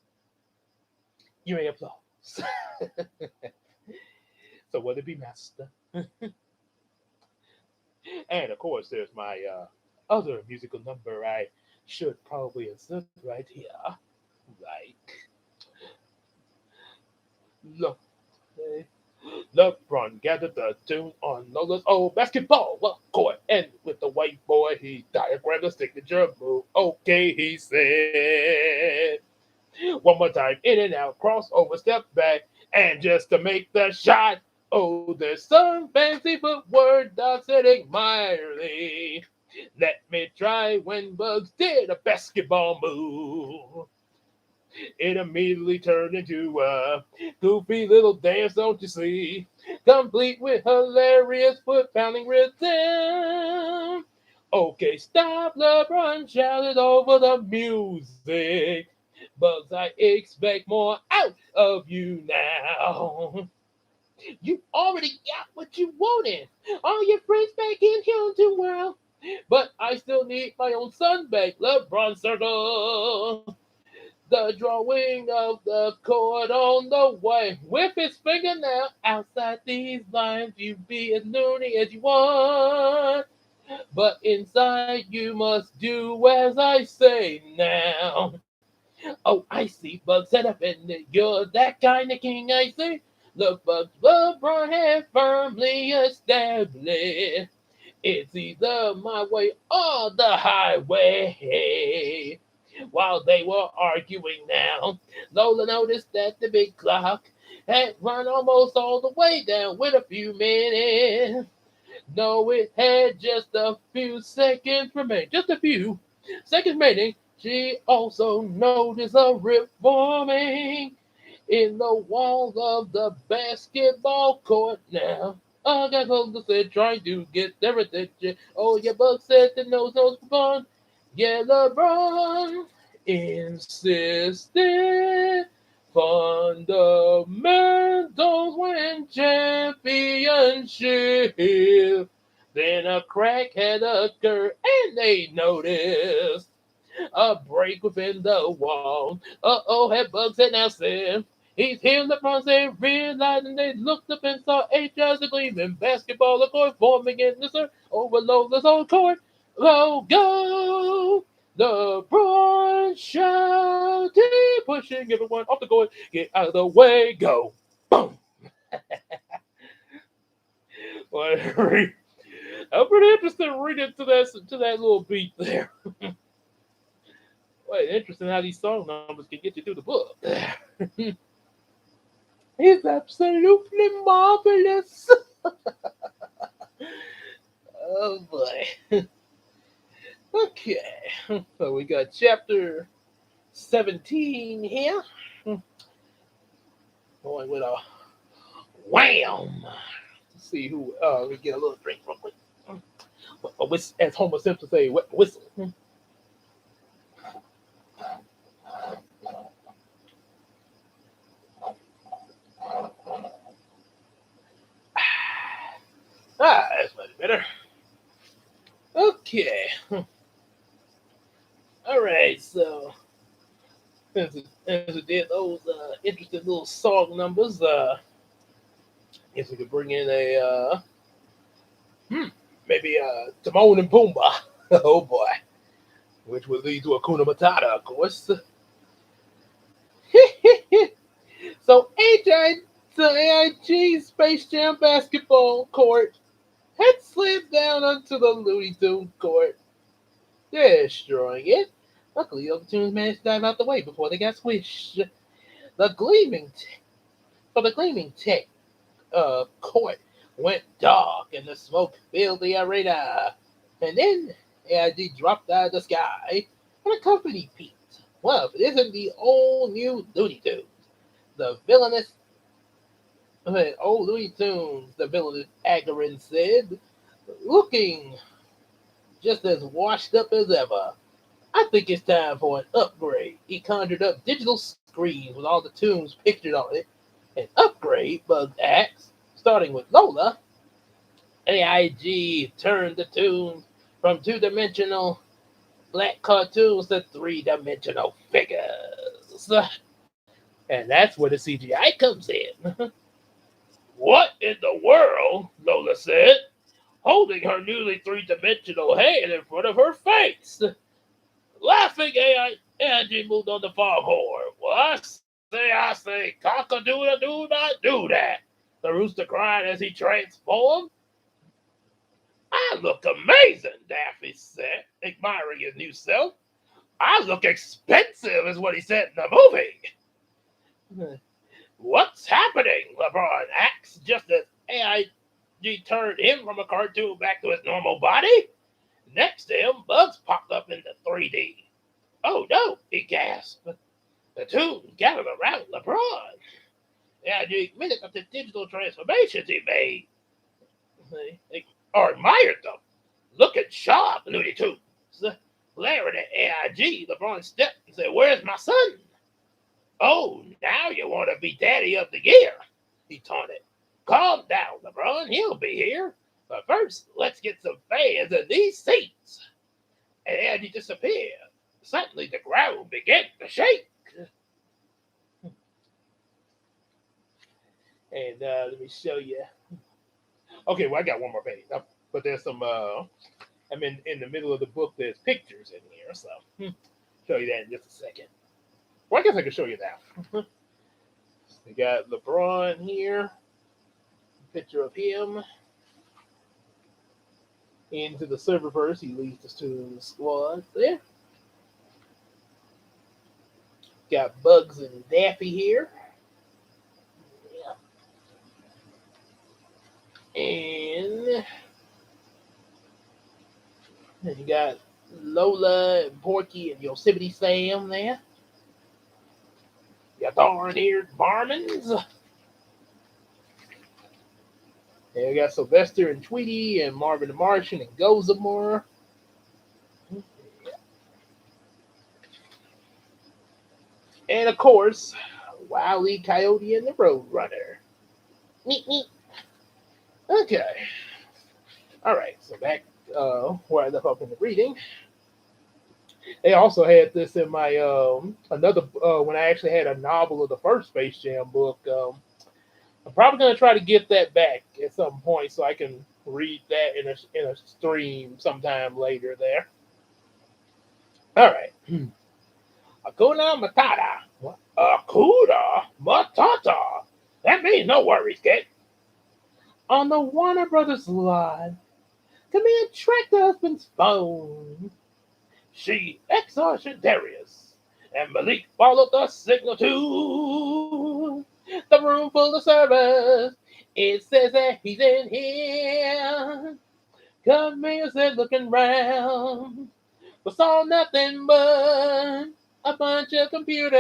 You ain't applause. So will it be master? And of course, there's my other musical number I should probably insert right here. Like, look, LeBron gathered the tune on Nola's old basketball court, and with the white boy, he diagrammed the signature move. Okay, he said. One more time, in and out, crossover, step back, and just to make the shot. Oh, there's some fancy footwork I said admirably. Let me try when Bugs did a basketball move. It immediately turned into a goofy little dance, don't you see? Complete with hilarious foot pounding rhythm. Okay, stop, LeBron shouted over the music. Bugs, I expect more out of you now. You already got what you wanted. All your friends back in here too well. But I still need my own son back, LeBron Circle. The drawing of the chord on the way. With his fingernail outside these lines, you be as loony as you want. But inside, you must do as I say now. Oh, I see bugs set up in it. You're that kind of king, I see. Look, bugs, LeBron had firmly established. It's either my way or the highway. While they were arguing now, Lola noticed that the big clock had run almost all the way down with a few minutes. No, it had just a few seconds remaining. Just a few seconds remaining. She also noticed a rip forming in the walls of the basketball court now. I got Hogan said trying to get their attention. Oh yeah, Buck said the nose for fun. Yeah, LeBron insisted fundamentals win championship. Then a crack had occurred and they noticed a break within the wall. Uh-oh, had Bugs said now said. He's hearing the front say, realizing they looked up and saw eight jars of gleaming basketball court forming in the circle overload the whole court. Go! LeBron shouting, pushing everyone off the court. Get out of the way, go! Boom! Well, I'm pretty interested in reading to that little beat there. Well, it's interesting how these song numbers can get you through the book. It's absolutely marvelous. Oh boy. Okay. So we got chapter 17 here. Going with a wham. Let's see who. Let me get a little drink real quick. As Homer Simpson say, whistle. That's much better. Okay. All right. So since we did those interesting little song numbers, I guess we could bring in a hmm, maybe Timon and Pumbaa. Oh boy, which would lead to a Kuna Matata, of course. So AIG Space Jam basketball court had slid down onto the Looney Tunes court, destroying it. Luckily, the Tunes managed to dive out the way before they got squished. The gleaming, t- the gleaming tech court went dark and the smoke filled the arena. And then AIG dropped out of the sky and a company peeped. Well, if it isn't the old new Looney Tunes, the villainous old Looney Tunes, the villainous Agarin said, looking just as washed up as ever. I think it's time for an upgrade. He conjured up digital screens with all the tunes pictured on it. An upgrade, Bugs asked. Starting with Lola, AIG turned the tunes from two-dimensional black cartoons to three-dimensional figures. And that's where the CGI comes in. What in the world? Lola said, holding her newly three-dimensional hand in front of her face. Laughing, Angie moved on the foghorn. Well, I say, cock-a-doodle do not do that. The rooster cried as he transformed. I look amazing, Daffy said, admiring his new self. I look expensive, is what he said in the movie. What's happening? LeBron asked, just as AIG turned him from a cartoon back to his normal body. Next to him, Bugs popped up into 3D. Oh no, he gasped. The two gathered around LeBron. AIG admitted of the digital transformations he made. Or admired them. Looking sharp, Looney Tunes. Glaring at AIG, LeBron stepped and said, where's my son? Oh, now you want to be daddy of the year, he taunted. Calm down, LeBron. He'll be here. But first, let's get some fans in these seats. And he disappeared. Suddenly, the ground began to shake. And let me show you. Okay, well, I got one more page. But there's some, I'm in the middle of the book. There's pictures in here. So, show you that in just a second. Well, I guess I can show you that. We got LeBron here. Picture of him. Into the serververse, he leads us to the squad there. Got Bugs and Daffy here. Yeah. And then you got Lola and Porky and Yosemite Sam there. You got darn-eared Barmans. And we got Sylvester and Tweety and Marvin the Martian and Gozamore. And of course, Wile E. Coyote and the Roadrunner. Meet me. Okay. All right. So back where I left off in the reading. They also had this in my another when I actually had a novel of the first Space Jam book. I'm probably gonna try to get that back at some point so I can read that in a stream sometime later. There. All right. Hakuna Matata. Hakuna Matata. That means no worries, kid. On the Warner Brothers line, command track the husband's phone. She exhausted Darius, and Malik followed the signal to the room full of servers. It says that he's in here. Camille said, looking round, but saw nothing but a bunch of computers.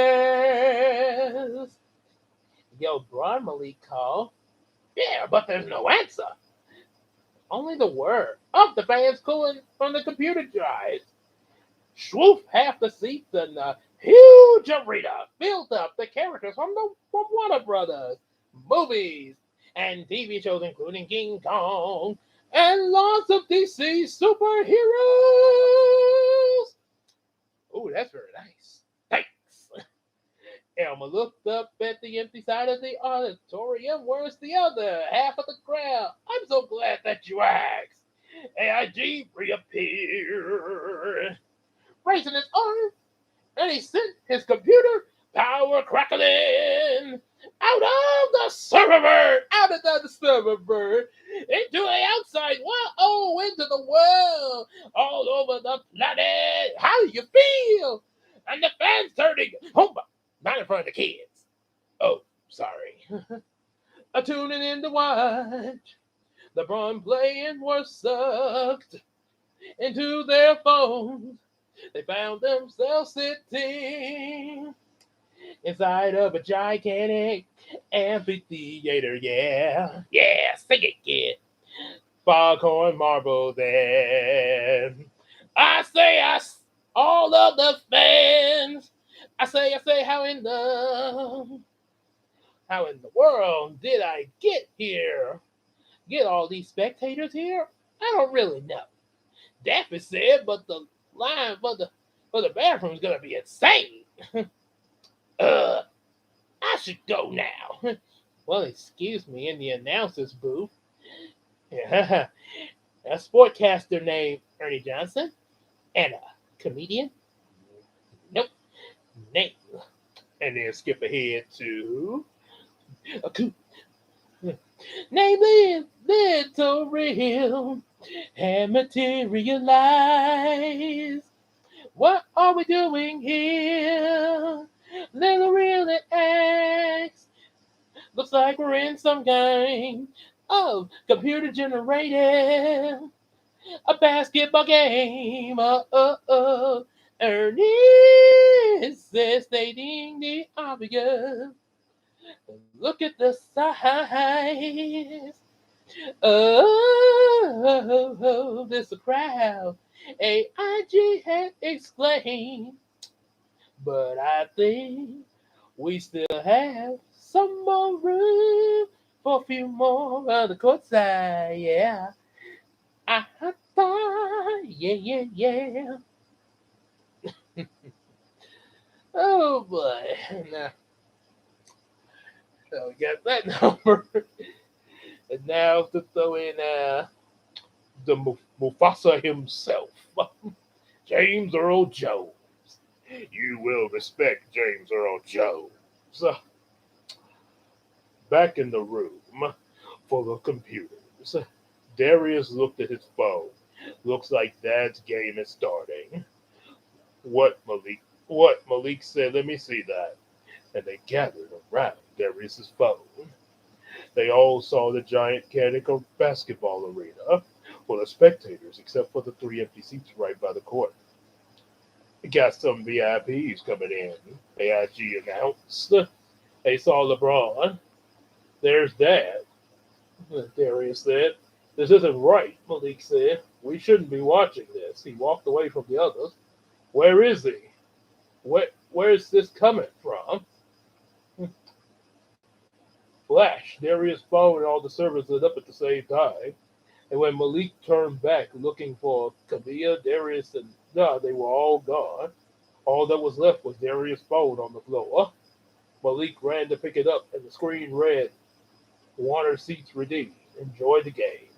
Yo, Braun Malik called. Yeah, but there's no answer. Only the word of the fans cooling from the computer drives. Swoof half the seats and a huge arena filled up the characters from Warner Brothers movies and TV shows, including King Kong and lots of DC superheroes. Oh, that's very nice. Thanks. Elma looked up at the empty side of the auditorium. Where's the other half of the crowd? I'm so glad that you asked. AIG reappeared, raising his arm, and he sent his computer power crackling out of the server, into the outside world, oh, into the world, all over the planet. How do you feel? And the fans turning, oh, not in front of the kids. Oh, sorry. Tuning in to watch LeBron playing were sucked into their phones. They found themselves sitting inside of a gigantic amphitheater. Yeah, yeah, sing it, kid. Foghorn Marble then. All of the fans. I say, how in the world did I get here? Get all these spectators here? I don't really know. Daffy said, but the line for the bathroom is gonna be insane. uh, I should go now. Well, excuse me, in the announcer's booth. Yeah, a sportcaster named Ernie Johnson and a comedian. Nope, name. And then skip ahead to a coup. Name little real and materialize. What are we doing here? Little really asks. Looks like we're in some kind of computer generated a basketball game. Ernest says stating the obvious. Look at the size. Oh, this crowd. AIG had exclaimed. But I think we still have some more room for a few more on the court side. Yeah. Yeah, yeah, yeah. Oh boy. Now, so we got that number. And now to throw in the Mufasa himself, James Earl Jones. You will respect James Earl Jones. Back in the room full of computers, Darius looked at his phone. Looks like Dad's game is starting. What, Malik? What? Malik said, let me see that. And they gathered around Darius's phone. They all saw the giant Canico basketball arena full of spectators, except for the three empty seats right by the court. We got some VIPs coming in, AIG announced. They saw LeBron. There's Dad, Darius said. This isn't right, Malik said. We shouldn't be watching this. He walked away from the others. Where is he? Where's this coming from? Flash, Darius' phone and all the servers lit up at the same time. And when Malik turned back looking for Camilla, Darius, and they were all gone. All that was left was Darius' phone on the floor. Malik ran to pick it up, and the screen read, Warner seats redeemed. Enjoy the game.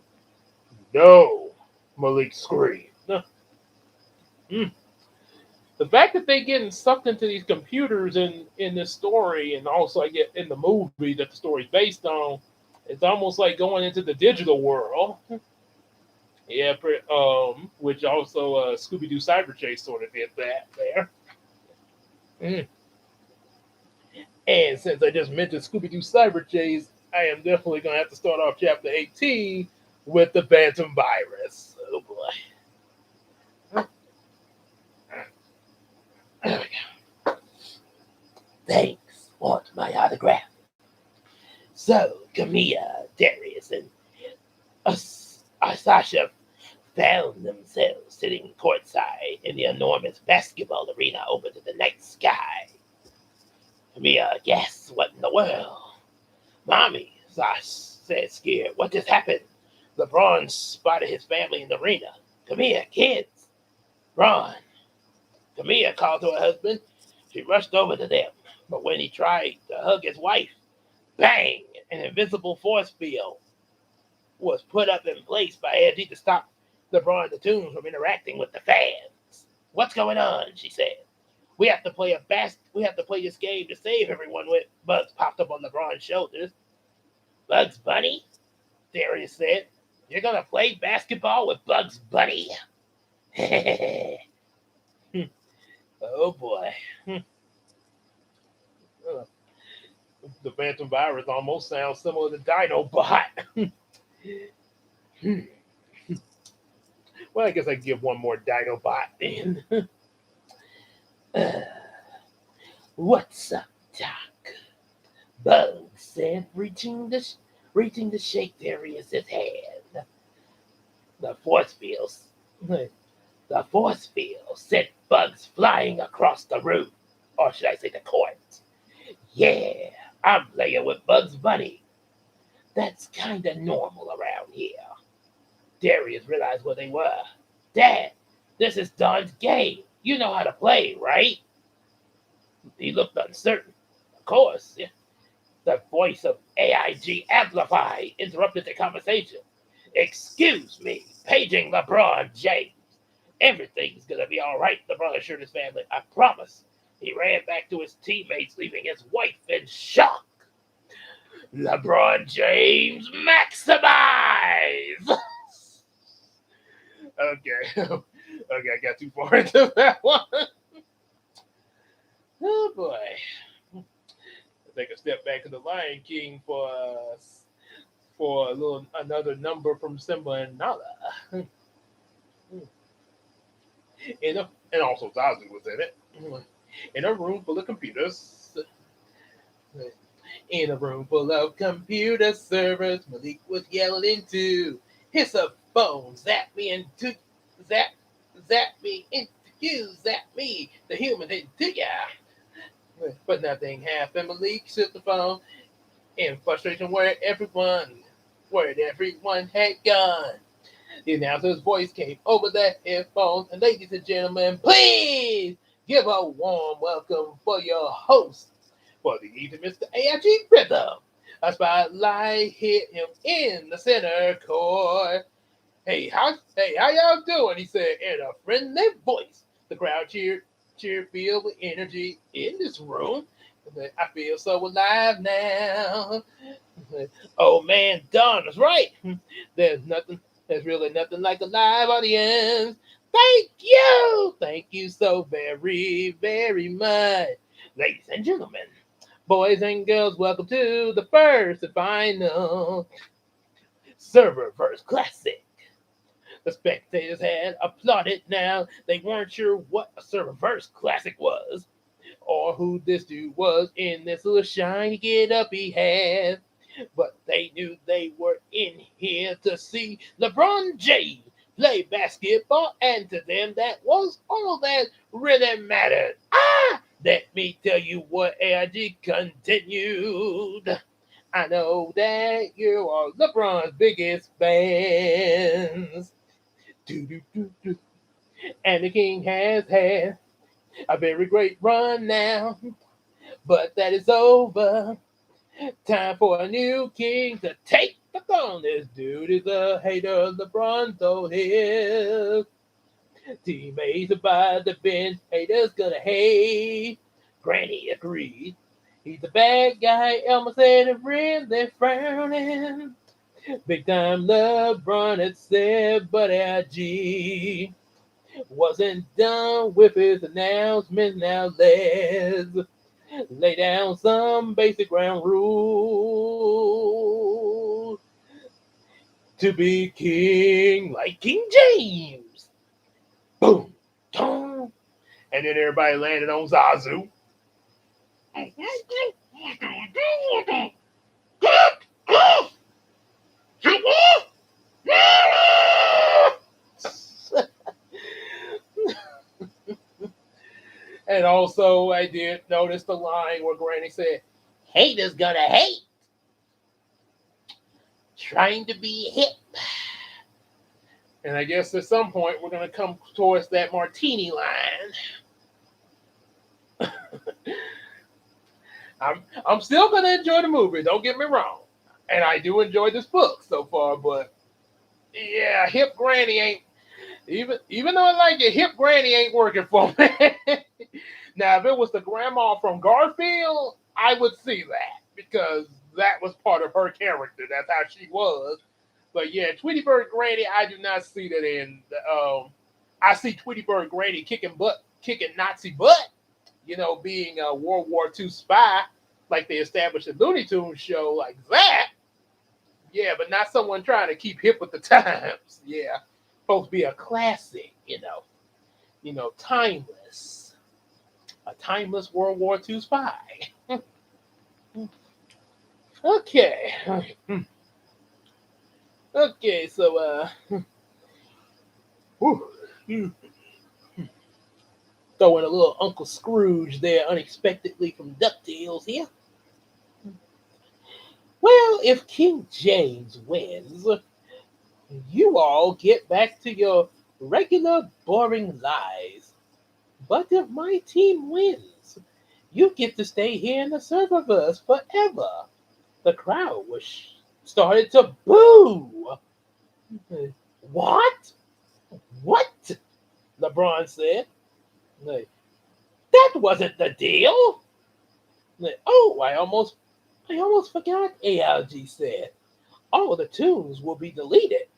No, Malik screamed. Mm. The fact that they getting sucked into these computers in this story, and also I get in the movie that the story's based on, it's almost like going into the digital world. Yeah, which also Scooby Doo Cyber Chase sort of did that there. Mm. And since I just mentioned Scooby Doo Cyber Chase, I am definitely going to have to start off chapter 18 with the Phantom Virus. Oh boy. There we go. Thanks. Want my autograph? So, Camilla, Darius, and Sasha found themselves sitting courtside in the enormous basketball arena open to the night sky. Camilla guess what in the world? Mommy, Sash said scared. What just happened? LeBron spotted his family in the arena. Camilla, kids. Ron. Camilla called to her husband. She rushed over to them. But when he tried to hug his wife, bang! An invisible force field was put up in place by AFG to stop LeBron and the Toons from interacting with the fans. What's going on? She said. We have to play this game to save everyone. With Bugs popped up on LeBron's shoulders. Bugs Bunny? Darius said. You're gonna play basketball with Bugs Bunny? Oh boy. The Phantom Virus almost sounds similar to Dinobot. Well, I guess I can give one more Dinobot then. What's up, Doc? Bugs said, reaching to shake Darius's hand. The force field, the force field sent Bugs flying across the room, or should I say the court. Yeah, I'm playing with Bugs Bunny. That's kinda normal around here. Darius realized where they were. Dad, this is Don's game. You know how to play, right? He looked uncertain. Of course. Yeah. The voice of AIG Amplify interrupted the conversation. Excuse me, paging LeBron James. Everything's gonna be all right, LeBron assured his family. I promise. He ran back to his teammates, leaving his wife in shock. LeBron James maximize. Okay, okay, I got too far into that one. Oh boy, take a step back to the Lion King for a little another number from Simba and Nala. And also Zazu was in it. In a room full of computers. In a room full of computer servers, Malik was yelling into his phone. Zap, zap me into you, zap me, the human into ya. But nothing happened. Malik shook the phone in frustration where everyone had gone. The announcer's voice came over the headphones, and ladies and gentlemen, please give a warm welcome for your host for the evening, Mr. AIG Rhythm. A spotlight hit him in the center court. How y'all doing? He said in a friendly voice. The crowd cheered, filled with energy in this room. I feel so alive now. Oh man, Don was right. There's really nothing like a live audience. Thank you so very, very much, ladies and gentlemen, boys and girls. Welcome to the first and final Serververse Classic. The spectators had applauded. Now they weren't sure what a Serververse Classic was, or who this dude was in this little shiny get up he had. But they knew they were in here to see LeBron James play basketball, and to them that was all that really mattered. Let me tell you what AIG continued. I know that you are LeBron's biggest fans. Do. And the King has had a very great run now, but that is over. Time for a new king to take the throne. This dude is a hater. LeBron told his teammates by the bench. Haters gonna hate. Granny agreed. He's a bad guy. Elmer said, and really frowning. Big time LeBron had said, but AG wasn't done with his announcement. Now let's lay down some basic ground rules to be king like King James. Boom, boom. And then everybody landed on Zazu. And also, I did notice the line where Granny said, "Haters gonna hate, trying to be hip." And I guess at some point we're gonna come towards that martini line. I'm still gonna enjoy the movie. Don't get me wrong, and I do enjoy this book so far. But yeah, hip Granny ain't even though I like it. Hip Granny ain't working for me. Now, if it was the grandma from Garfield, I would see that because that was part of her character. That's how she was. But yeah, Tweety Bird Granny, I do not see that in. I see Tweety Bird Granny kicking Nazi butt. Being a World War II spy, like they established a Looney Tunes show, like that. Yeah, but not someone trying to keep hip with the times. Yeah, supposed to be a classic. Timeless. A timeless World War II spy. Okay. Okay, so whew, throwing a little Uncle Scrooge there unexpectedly from DuckTales here. Well, if King James wins, you all get back to your regular boring lives. But if my team wins, you get to stay here in the serververse forever. The crowd was started to boo. What? What? LeBron said. Like, that wasn't the deal. Like, oh, I almost forgot, ALG said. All the tunes will be deleted.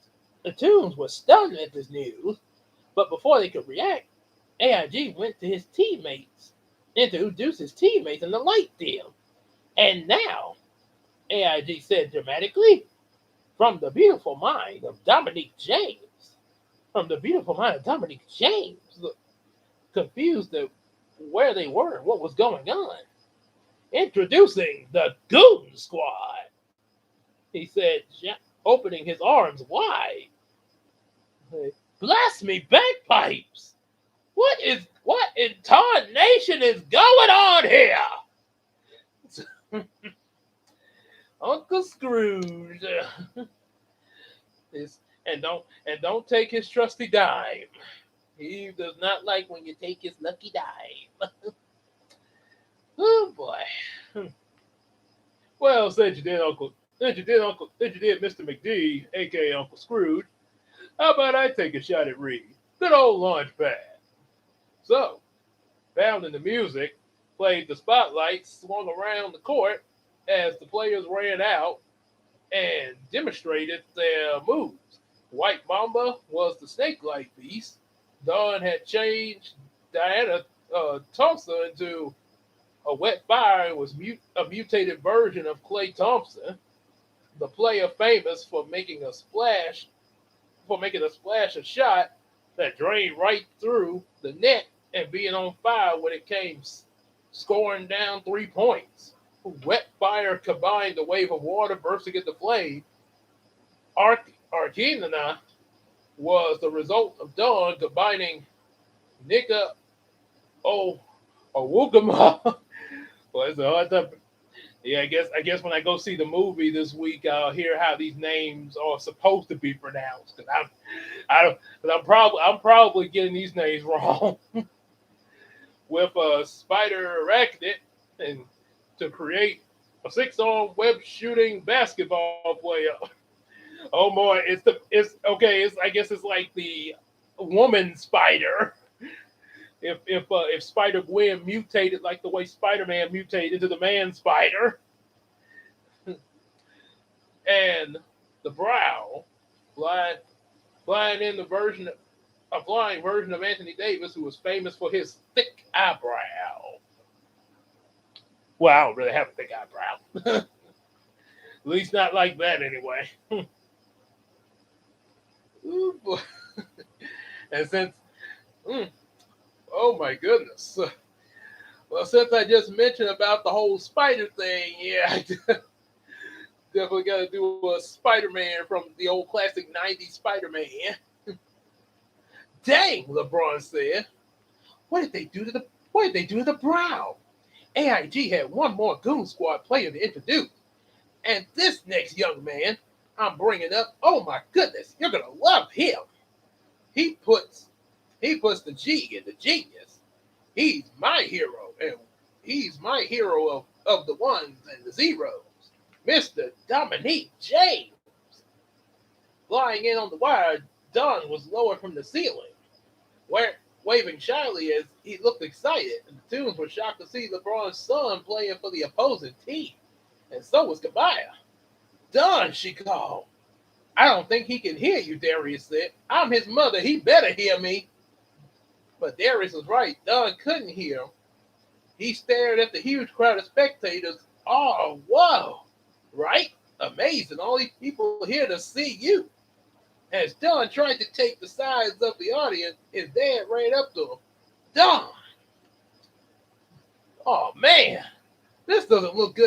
The tunes were stunned at this news, but before they could react, AIG went to his teammates, introduced his teammates and the light them. And now, AIG said dramatically, from the beautiful mind of Dominique James, from the beautiful mind of Dominique James, confused at where they were and what was going on. Introducing the Goon Squad, he said, opening his arms wide. Blast me bagpipes! What in tarnation is going on here? Uncle Scrooge is and don't take his trusty dime. He does not like when you take his lucky dime. Oh boy. Well, said you did, Mr. McD, aka Uncle Scrooge. How about I take a shot at Reed? Good old launch pad. So, found in the music, played the spotlights swung around the court as the players ran out and demonstrated their moves. White Mamba was the snake-like beast. Dawn had changed Diana Thompson into a wet fire and was a mutated version of Clay Thompson, the player famous for making a splash a shot that drained right through the net and being on fire when it came scoring down 3 points. Wet fire combined the wave of water bursting into flame. Argentina was the result of Dawn combining Nika O Owugama. Well, it's a hard time. Yeah, I guess when I go see the movie this week, I'll hear how these names are supposed to be pronounced. Because I don't, cause I'm probably getting these names wrong. With a spider arachnid, and to create a six-arm web shooting basketball player. Oh boy, it's okay. I guess it's like the woman spider. If Spider Gwen mutated like the way Spider Man mutated into the man spider, and The brow, blind, blind in the version, a blind version of Anthony Davis, who was famous for his thick eyebrow. Well, I don't really have a thick eyebrow. At least not like that anyway. Ooh, boy. And since, mm, oh my goodness. Well, since I just mentioned about the whole spider thing, yeah, I definitely got to do a Spider-Man from the old classic '90s Spider-Man. Dang, LeBron said. What did they do to the What did they do to the Brown? AIG had one more Goon Squad player to introduce, and this next young man I'm bringing up. Oh my goodness, you're gonna love him. He puts he puts the G in the genius. He's my hero, and he's my hero of the ones and the zeros. Mr. Dominique James. Lying in on the wire, Don was lowered from the ceiling, where waving shyly as he looked excited, and the Tunes were shocked to see LeBron's son playing for the opposing team. And so was Kabaya. Don, she called. I don't think he can hear you, Darius said. I'm his mother. He better hear me. But Darius was right. Don couldn't hear him. He stared at the huge crowd of spectators. Oh, whoa. Right? Amazing. All these people here to see you. As Don tried to take the sides of the audience, his dad ran up to him. Don! Oh, man. This doesn't look good at